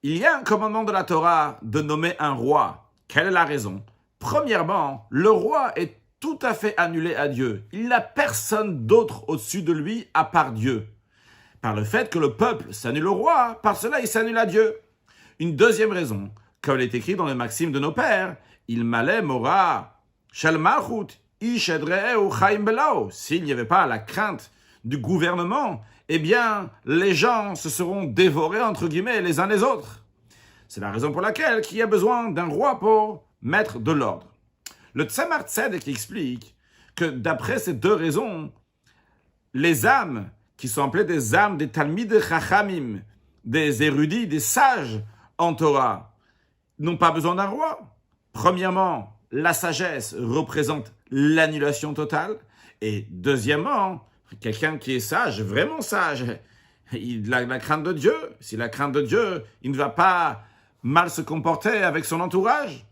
Il y a un commandement de la Torah de nommer un roi. Quelle est la raison? Premièrement, le roi est tout à fait annulé à Dieu. Il n'a personne d'autre au-dessus de lui à part Dieu. Par le fait que le peuple s'annule au roi, par cela il s'annule à Dieu. Une deuxième raison, comme il est écrit dans les maximes de nos pères, il malait mora shel malchut ish edreu chaim belao. S'il n'y avait pas la crainte du gouvernement, eh bien, les gens se seront dévorés, entre guillemets, les uns les autres. C'est la raison pour laquelle il y a besoin d'un roi pour mettre de l'ordre. Le Tzemar Tzedek explique que d'après ces deux raisons, les âmes qui sont appelées des âmes des Talmid Chachamim, des érudits, des sages en Torah, n'ont pas besoin d'un roi. Premièrement, la sagesse représente l'annulation totale. Et deuxièmement, quelqu'un qui est sage, vraiment sage, il a la crainte de Dieu. S'il a la crainte de Dieu, il ne va pas mal se comporter avec son entourage.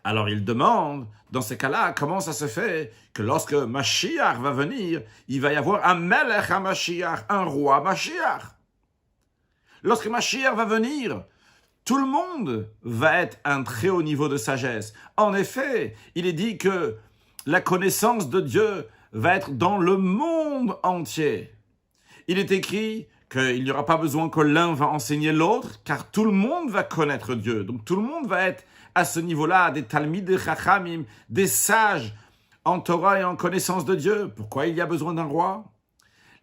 Alors il demande, dans ces cas-là, comment ça se fait que lorsque Mashiach va venir, il va y avoir un Melech HaMashiach, un roi Mashiach. Lorsque Mashiach va venir, tout le monde va être un très haut niveau de sagesse. En effet, il est dit que la connaissance de Dieu va être dans le monde entier. Il est écrit qu'il n'y aura pas besoin que l'un va enseigner l'autre, car tout le monde va connaître Dieu. Donc tout le monde va être à ce niveau-là, des Talmid, des Chachamim, des sages en Torah et en connaissance de Dieu. Pourquoi il y a besoin d'un roi?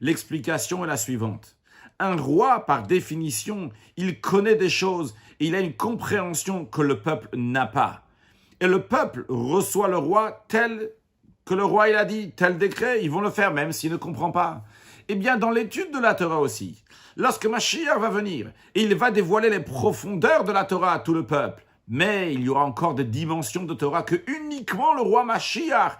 L'explication est la suivante. Un roi, par définition, il connaît des choses et il a une compréhension que le peuple n'a pas. Et le peuple reçoit le roi tel que le roi il a dit, tel décret, ils vont le faire même s'il ne comprend pas. Eh bien, dans l'étude de la Torah aussi, lorsque Mashiach va venir, il va dévoiler les profondeurs de la Torah à tout le peuple. Mais il y aura encore des dimensions de Torah que uniquement le roi Mashiach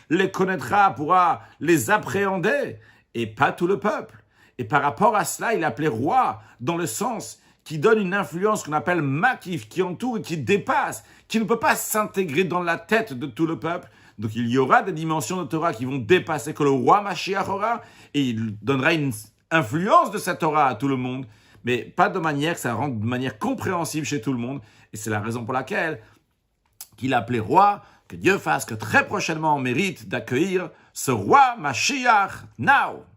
les connaîtra, pourra les appréhender, et pas tout le peuple. Et par rapport à cela, il est appelé roi dans le sens qui donne une influence qu'on appelle makif, qui entoure et qui dépasse, qui ne peut pas s'intégrer dans la tête de tout le peuple. Donc il y aura des dimensions de Torah qui vont dépasser que le roi Mashiach aura, et il donnera une influence de cette Torah à tout le monde, mais pas de manière que ça rende de manière compréhensible chez tout le monde. Et c'est la raison pour laquelle qu'il a appelé roi, que Dieu fasse que très prochainement on mérite d'accueillir ce roi Mashiach now.